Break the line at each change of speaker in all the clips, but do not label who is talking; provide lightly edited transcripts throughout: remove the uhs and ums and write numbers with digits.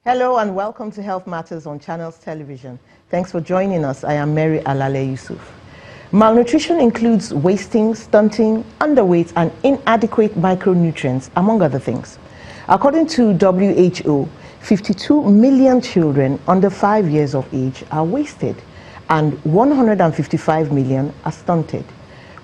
Hello and welcome to Health Matters on Channels Television. Thanks for joining us. I am Mary Alale Yusuf. Malnutrition includes wasting, stunting, underweight, and inadequate micronutrients, among other things. According to WHO, 52 million children under 5 years of age are wasted, and 155 million are stunted,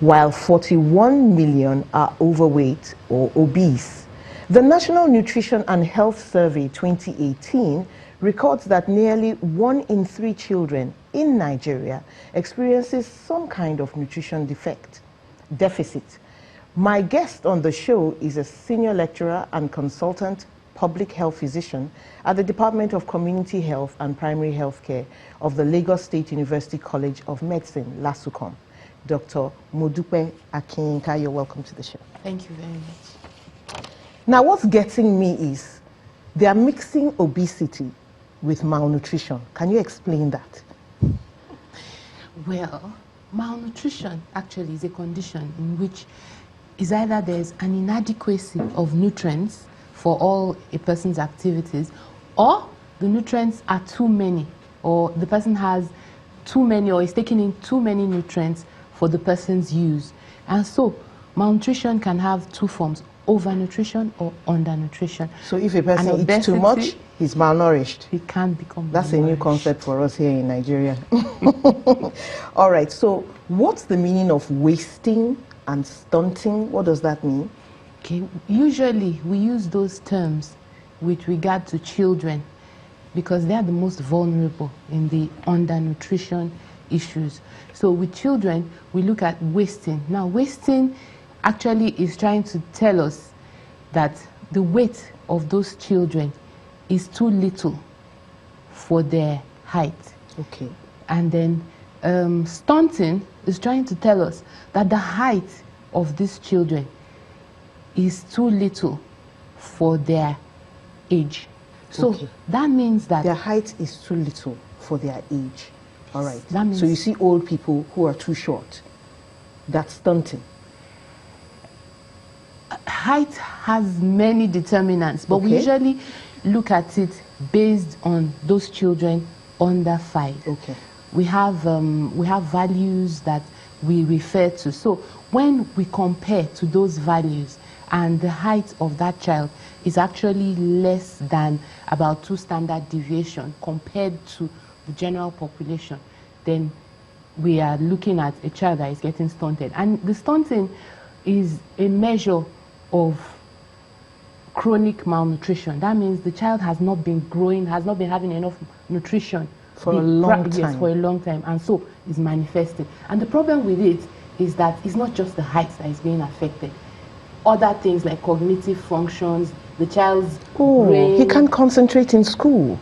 while 41 million are overweight or obese. The National Nutrition and Health Survey 2018 records that nearly 1 in 3 children in Nigeria experiences some kind of nutrition deficit. My guest on the show is a senior lecturer and consultant public health physician at the Department of Community Health and Primary Health Care of the Lagos State University College of Medicine, LASUCOM. Dr. Modupe Akinyinka, you're welcome to the show.
Thank you very much.
Now, what's getting me is they are mixing obesity with malnutrition. Can you explain that?
Well, malnutrition actually is a condition in which is either there's an inadequacy of nutrients for all a person's activities, or the nutrients are too many, or the person has too many, or is taking in too many nutrients for the person's use. And so malnutrition can have two forms: overnutrition or undernutrition.
So if a person eats too much, he's malnourished.
He can become
That's a new concept for us here in Nigeria. All right, so what's the meaning of wasting and stunting? What does that mean?
Okay, usually we use those terms with regard to children because they are the most vulnerable in the undernutrition issues. So with children, we look at wasting. Now, wasting actually is trying to tell us that the weight of those children is too little for their height.
Okay.
And then stunting is trying to tell us that the height of these children is too little for their age. So that means that
their height is too little for their age. All right.
That means
so you see old people who are too short. That's stunting.
Height has many determinants, but we usually look at it based on those children under 5.
Okay.
We have values that we refer to. So when we compare to those values and the height of that child is actually less than about 2 standard deviation compared to the general population, then we are looking at a child that is getting stunted. And the stunting is a measure of chronic malnutrition. That means the child has not been growing, has not been having enough nutrition
for a long time.
Yes, for a long time, and so is manifesting. And the problem with it is that it's not just the height that is being affected. Other things like cognitive functions, the child's brain.
He can't concentrate in school.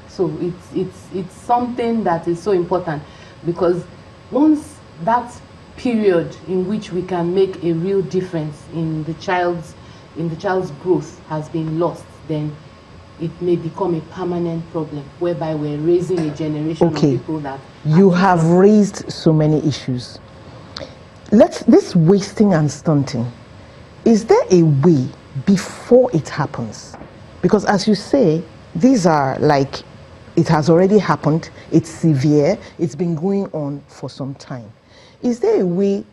So it's something that is so important, because once that period in which we can make a real difference in the child's growth has been lost, then it may become a permanent problem whereby we're raising a generation of people that
you have raised so many issues. This wasting and stunting, is there a way before it happens? Because as you say, these are like, it has already happened, it's severe, it's been going on for some time. Is there a way,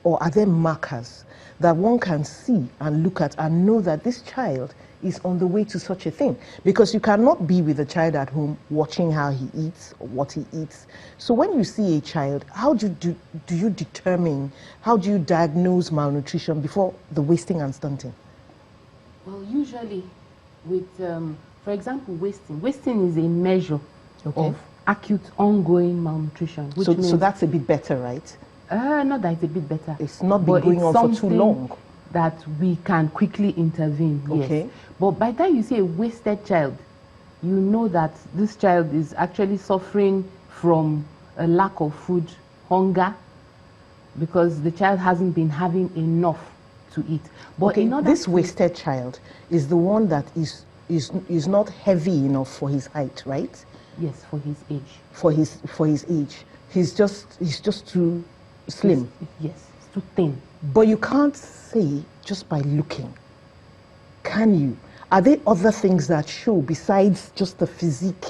or are there markers that one can see and look at and know that this child is on the way to such a thing? Because you cannot be with a child at home watching how he eats or what he eats. So when you see a child, how do you determine, how do you diagnose malnutrition before the wasting and stunting?
Well, usually with, for example, wasting is a measure of acute ongoing malnutrition. Which means,
so that's a bit better, right?
Not that it's a bit better.
It's not been going on for too long.
That we can quickly intervene, yes. But by the time you see a wasted child, you know that this child is actually suffering from a lack of food, hunger, because the child hasn't been having enough to eat. But
this wasted child is the one that is not heavy enough for his height, right?
Yes, for his age.
For his age, he's just too slim.
Yes, it's too thin.
But you can't say just by looking, can you? Are there other things that show besides just the physique,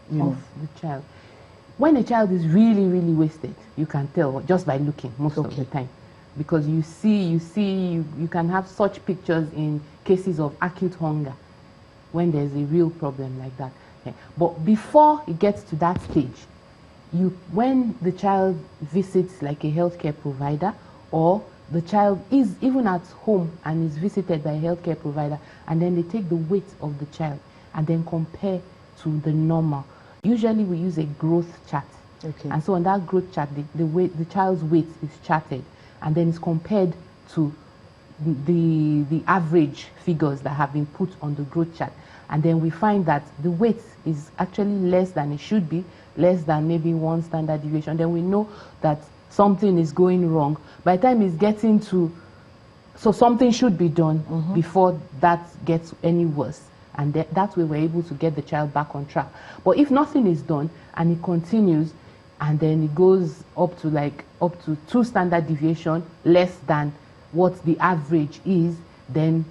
of the child? When a child is really, really wasted, you can tell just by looking most of the time. Because you can have such pictures in cases of acute hunger when there's a real problem like that. Yeah. But before it gets to that stage, when the child visits like a healthcare provider, or the child is even at home and is visited by a healthcare provider, and then they take the weight of the child and then compare to the normal. Usually we use a growth chart.
Okay.
And so on that growth chart, the child's weight is charted, and then it's compared to the average figures that have been put on the growth chart. And then we find that the weight is actually less than it should be, less than maybe 1 standard deviation. Then we know that something is going wrong. By the time it's getting to, so something should be done before that gets any worse. And that way we're able to get the child back on track. But if nothing is done and it continues, and then it goes up to 2 standard deviation less than what the average is, then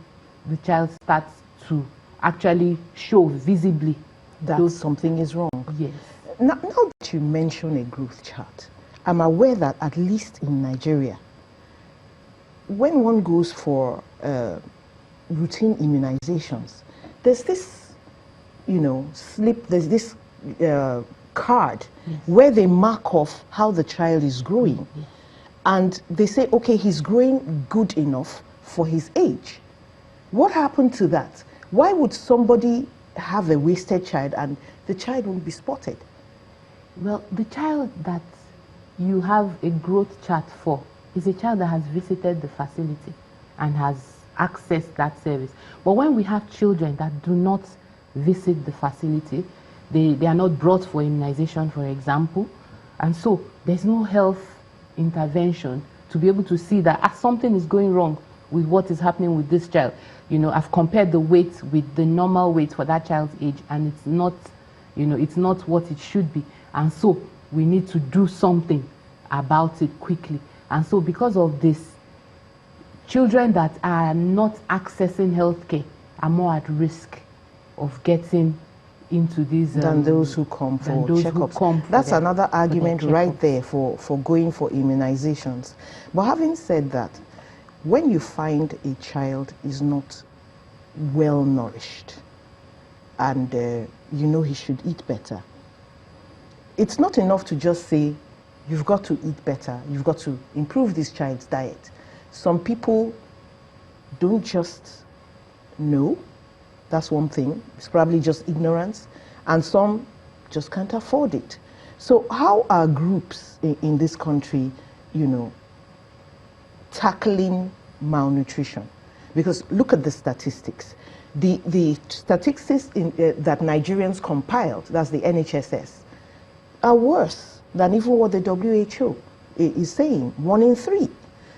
the child starts to actually show visibly
that something is wrong.
Yes.
Now that you mention a growth chart, I'm aware that at least in Nigeria, when one goes for routine immunizations, there's this, slip, there's this card where they mark off how the child is growing. And they say, okay, he's growing good enough for his age. What happened to that? Why would somebody have a wasted child and the child won't be spotted?
Well, the child that you have a growth chart for is a child that has visited the facility and has accessed that service. But when we have children that do not visit the facility, they are not brought for immunization, for example, and so there's no health intervention to be able to see that something is going wrong with what is happening with this child. I've compared the weight with the normal weight for that child's age, and it's not, it's not what it should be. And so we need to do something about it quickly. And so because of this, children that are not accessing healthcare are more at risk of getting into these
than those who come for checkups. That's another argument right there for going for immunizations. But having said that, when you find a child is not well nourished and he should eat better, it's not enough to just say you've got to eat better, you've got to improve this child's diet. Some people don't just know. That's one thing. It's probably just ignorance. And some just can't afford it. So how are groups in this country, tackling malnutrition? Because look at the statistics. The statistics that Nigerians compiled, that's the NHSS, are worse than even what the WHO is saying, 1 in 3.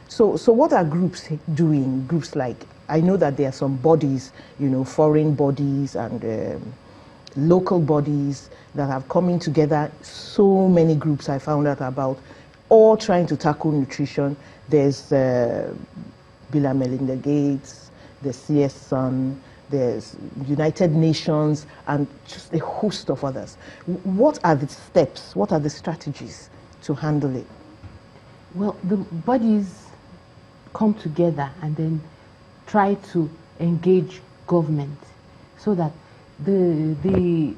So what are groups doing? Groups like, I know that there are some bodies, foreign bodies and local bodies that have coming together. So many groups I found out about, all trying to tackle nutrition. There's Bill and Melinda Gates, there's CS Sun, there's United Nations, and just a host of others. What are the steps? What are the strategies to handle it?
Well, the bodies come together and then try to engage government so that the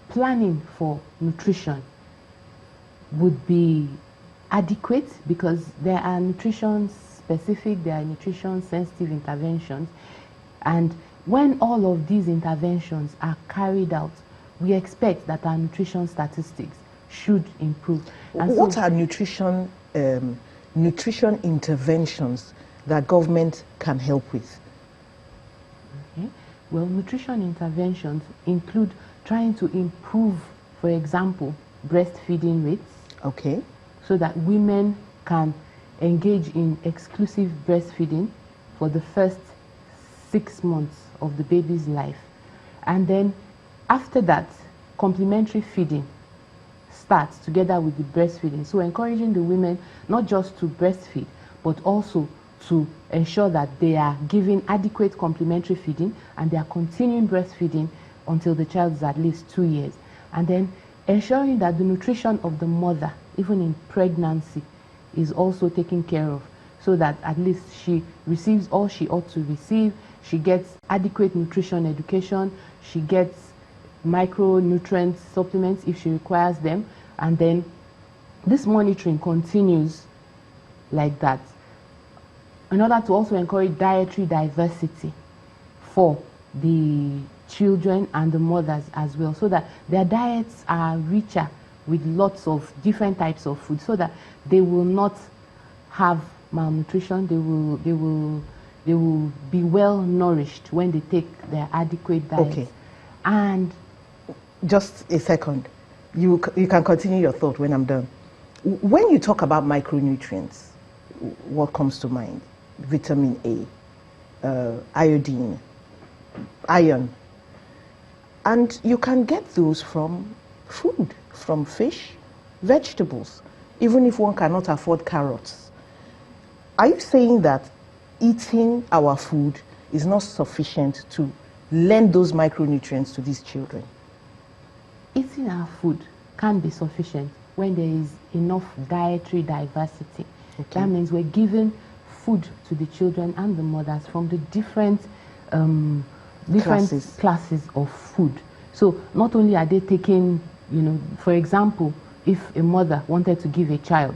planning for nutrition would be adequate, because there are nutrition specific, there are nutrition sensitive interventions, and when all of these interventions are carried out, we expect that our nutrition statistics should improve. And
what are nutrition interventions that government can help with?
Okay. Well, nutrition interventions include trying to improve, for example, breastfeeding rates.
Okay.
So that women can engage in exclusive breastfeeding for the first 6 months of the baby's life. And then after that, complementary feeding starts together with the breastfeeding. So encouraging the women not just to breastfeed, but also to ensure that they are giving adequate complementary feeding and they are continuing breastfeeding until the child is at least 2 years. And then ensuring that the nutrition of the mother, even in pregnancy, is also taken care of, so that at least she receives all she ought to receive, she gets adequate nutrition education, she gets micronutrient supplements if she requires them, and then this monitoring continues like that, in order to also encourage dietary diversity for the children and the mothers as well, so that their diets are richer with lots of different types of food, so that they will not have malnutrition. They will be well nourished when they take their adequate diet.
Okay.
And
just a second, you can continue your thought when I'm done. When you talk about micronutrients, what comes to mind? Vitamin A, iodine, iron. And you can get those from food, from fish, vegetables, even if one cannot afford carrots. Are you saying that eating our food is not sufficient to lend those micronutrients to these children?
Eating our food can be sufficient when there is enough dietary diversity. Okay. That means we're giving food to the children and the mothers from the different classes of food. So not only are they taking, for example, if a mother wanted to give a child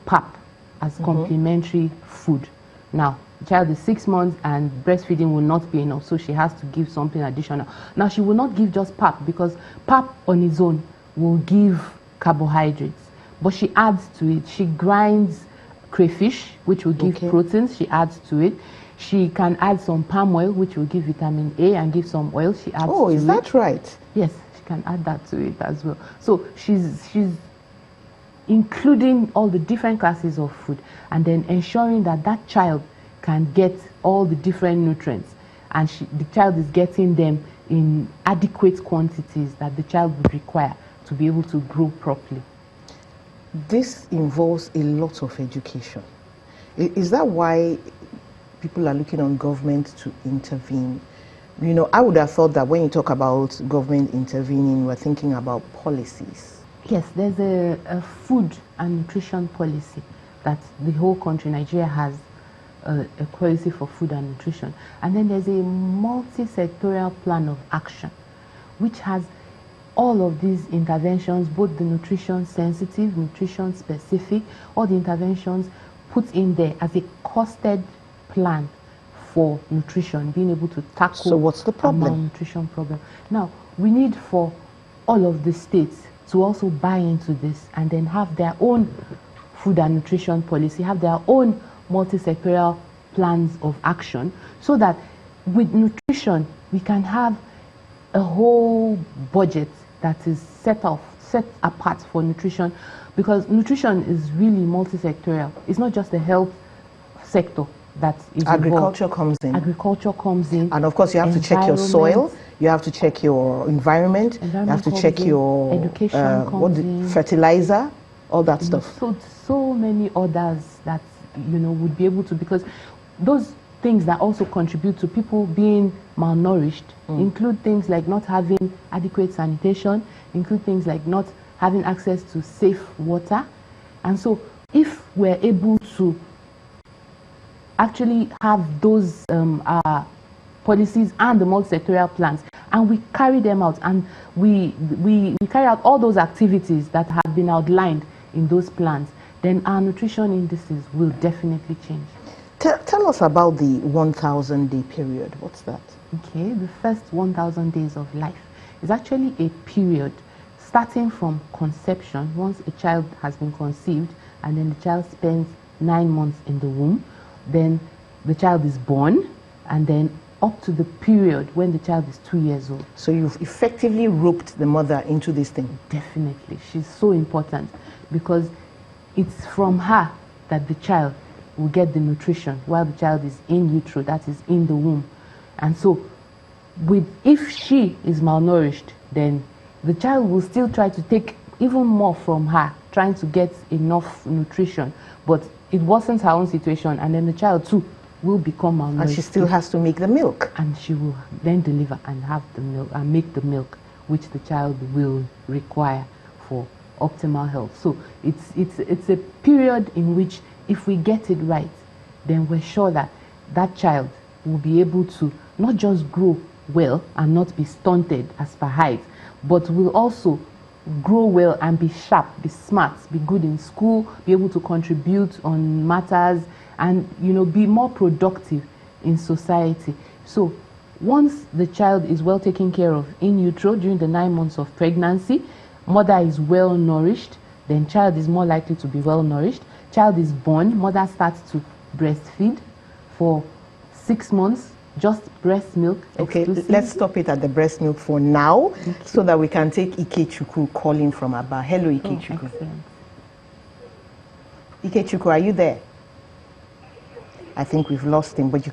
pap as complementary food. Now, the child is 6 months and breastfeeding will not be enough, so she has to give something additional. Now, she will not give just pap, because pap on its own will give carbohydrates, but she adds to it. She grinds crayfish, which will give proteins. She adds to it. She can add some palm oil, which will give vitamin A, and give some oil. She adds to it.
Oh, is that right?
Yes, she can add that to it as well. So she's including all the different classes of food, and then ensuring that that child can get all the different nutrients, and the child is getting them in adequate quantities that the child would require to be able to grow properly.
This involves a lot of education. Is that why people are looking on government to intervene? I would have thought that when you talk about government intervening, we're thinking about policies.
Yes, there's a food and nutrition policy that the whole country, Nigeria, has a policy for food and nutrition. And then there's a multi-sectorial plan of action, which has all of these interventions, both the nutrition sensitive, nutrition specific, all the interventions put in there as a costed plan for nutrition, being able to tackle
so what's the problem?
Malnutrition problem. Now, we need for all of the states to also buy into this and then have their own food and nutrition policy, have their own multi-sectorial plans of action, so that with nutrition we can have a whole budget that is set apart for nutrition, because nutrition is really multi-sectorial. It's not just the health sector that is
Agriculture
involved.
comes in.
Agriculture comes in.
And of course you have to check your soil, you have to check your environment, you have to check your
education,
fertilizer, all that stuff.
So many others that would be able to, because those things that also contribute to people being malnourished include things like not having adequate sanitation, include things like not having access to safe water. And so if we're able to actually have those policies and the multi-sectorial plans, and we carry them out, and we carry out all those activities that have been outlined in those plans, then our nutrition indices will definitely change.
Tell us about the 1,000-day period. What's that?
Okay, the first 1,000 days of life is actually a period starting from conception, once a child has been conceived, and then the child spends 9 months in the womb, then the child is born, and then up to the period when the child is 2 years old.
So you've effectively roped the mother into this thing.
Definitely. She's so important, because it's from her that the child will get the nutrition while the child is in utero, that is in the womb. And so if she is malnourished, then the child will still try to take even more from her, trying to get enough nutrition. But it worsens her own situation, and then the child too will become malnourished.
And she still has to make the milk.
And she will then deliver and have the milk and make the milk which the child will require for optimal health. So it's a period in which if we get it right, then we're sure that that child will be able to not just grow well and not be stunted as per height, but will also grow well and be sharp, be smart, be good in school, be able to contribute on matters, and be more productive in society. So once the child is well taken care of in utero during the 9 months of pregnancy, mother is well nourished, then child is more likely to be well nourished. Child is born, mother starts to breastfeed for 6 months, just breast milk.
Okay, let's stop it at the breast milk for now, okay, so that we can take Ikechukwu calling from Aba. Hello, Ikechukwu. Ikechukwu, are you there? I think we've lost him, but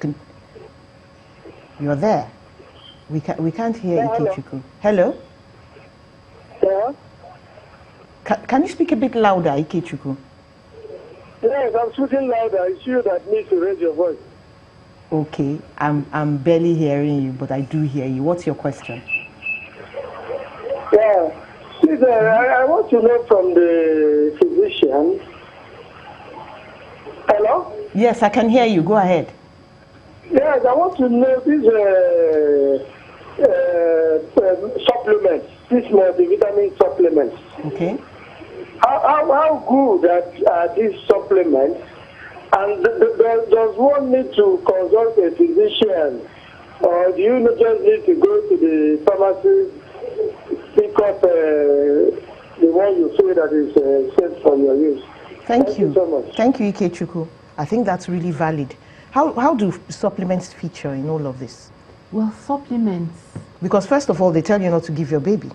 you're there. We can't hear Ikechukwu. Hello?
Yeah?
Can you speak a bit louder, Ikechukwu?
Yes, I'm speaking louder. It's you that needs to raise your voice.
Okay, I'm barely hearing you, but I do hear you. What's your question?
Yeah, please, I want to know from the physician. Hello?
Yes, I can hear you. Go ahead.
Yes, I want to know these supplements, these multivitamin supplements.
Okay.
How good are these supplements? And does one need to consult a physician, or do you just need to go to the pharmacy, pick up the one you feel that is safe for your use?
Thank you
so much.
Thank you, Ikechukwu. I think that's really valid. How do supplements feature in all of this?
Well, supplements...
Because first of all, they tell you not to give your baby.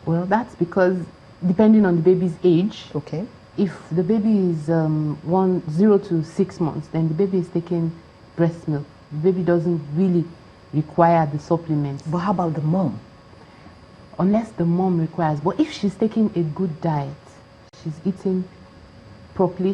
Well, that's because depending on the baby's age.
Okay.
If the baby is 0 to 6 months, then the baby is taking breast milk. The baby doesn't really require the supplements.
But how about the mom?
Unless the mom requires. But if she's taking a good diet, she's eating properly,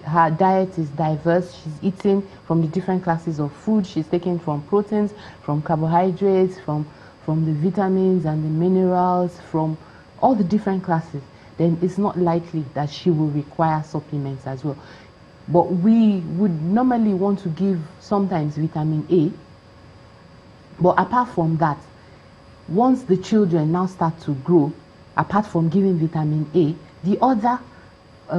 her diet is diverse, she's eating from the different classes of food, she's taking from proteins, from carbohydrates, from the vitamins and the minerals, from all the different classes, then it's not likely that she will require supplements as well. But we would normally want to give sometimes vitamin A. But apart from that, once the children now start to grow, apart from giving vitamin A, the other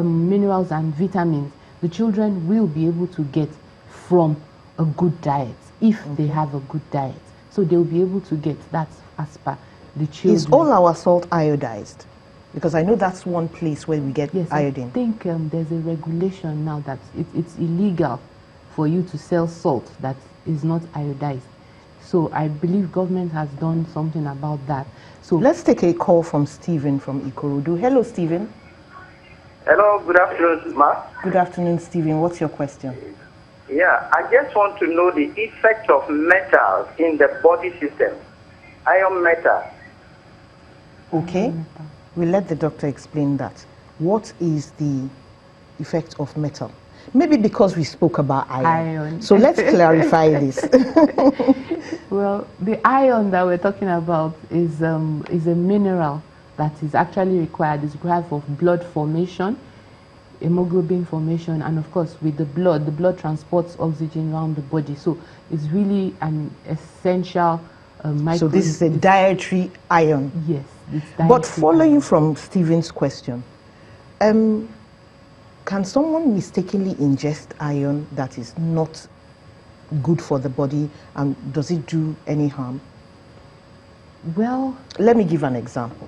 minerals and vitamins the children will be able to get from a good diet, if they have a good diet. So they'll be able to get that as per the children.
Is all our salt iodized? Because I know that's one place where we get iodine.
I think there's a regulation now that it's illegal for you to sell salt that is not iodized. So I believe government has done something about that. So
let's take a call from Stephen from Ikorodu. Hello, Stephen.
Hello, good afternoon, Ma.
Good afternoon, Stephen. What's your question?
Yeah, I just want to know the effect of metals in the body system. Iron metal.
Okay. We'll let the doctor explain that. What is the effect of metal? Maybe because we spoke about iron. So let's clarify this.
Well, the iron that we're talking about is a mineral that is actually required. It's required for blood formation, hemoglobin formation, and of course with the blood transports oxygen around the body. So it's really an essential
So this is a dietary iron.
Yes. It's dietary
but following
iron.
from Stephen's question, can someone mistakenly ingest iron that is not good for the body, and does it do any harm?
Well,
let me give an example.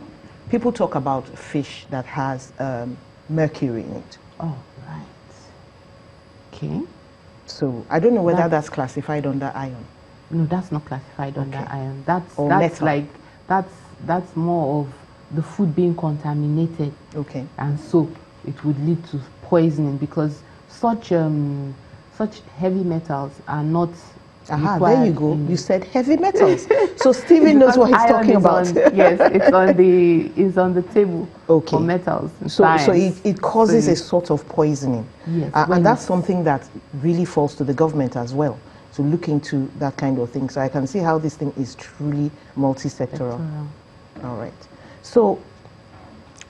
People talk about fish that has mercury in it.
Oh, right. Okay.
So I don't know whether that's classified under iron.
No, that's not classified under iron. That's
metal.
That's more of the food being contaminated.
Okay.
And so it would lead to poisoning, because such heavy metals are not
Aha, there you go. You said heavy metals. So Stephen knows what he's talking about.
Yes, it's on the table for metals.
So it causes a sort of poisoning.
Yes.
And that's something that really falls to the government as well, to look into that kind of thing. So I can see how this thing is truly multi-sectoral. All right. So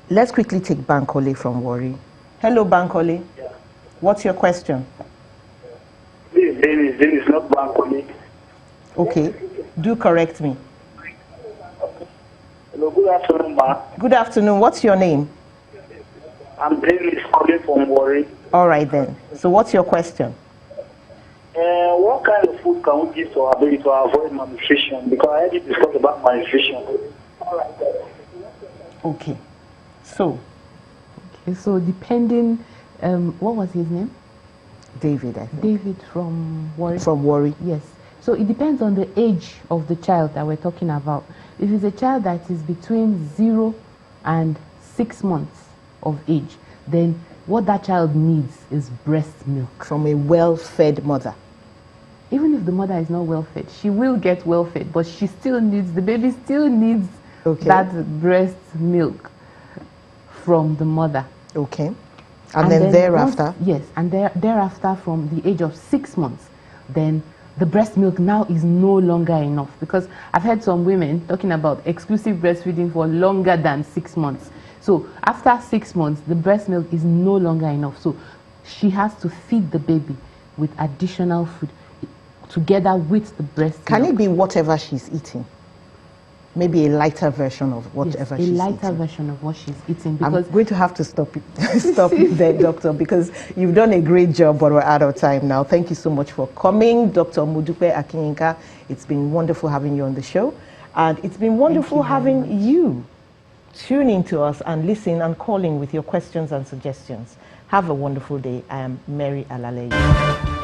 let's quickly take Bankole from Warri. Hello, Bankole.
Yeah.
What's your question?
This is not Bankole.
Okay. Do correct me.
Hello, good afternoon, ma.
Good afternoon. What's your name?
I'm Dennis calling from Warri.
All right then. So what's your question?
What kind of food can we give to our baby to avoid malnutrition? Because I already discussed about malnutrition.
Okay. So
depending, what was his name?
David, I think.
David from Warri.
From Warri.
Yes. So it depends on the age of the child that we're talking about. If it's a child that is between 0 and 6 months of age, then what that child needs is breast milk.
From a well-fed mother.
Even if the mother is not well-fed, she will get well-fed, but the baby still needs that breast milk from the mother.
Okay. And then thereafter?
Thereafter from the age of 6 months, then the breast milk now is no longer enough, because I've heard some women talking about exclusive breastfeeding for longer than 6 months. So after 6 months, the breast milk is no longer enough. So she has to feed the baby with additional food together with the breast milk.
Can it be whatever she's eating? Maybe a lighter version of whatever she's eating.
A lighter version of what she's eating. Because
I'm going to have to stop you there, Doctor, because you've done a great job, but we're out of time now. Thank you so much for coming, Dr. Modupe Akinyinka. It's been wonderful having you on the show. And it's been wonderful having you tune in to us and listen and call in with your questions and suggestions. Have a wonderful day. I am Mary Alale.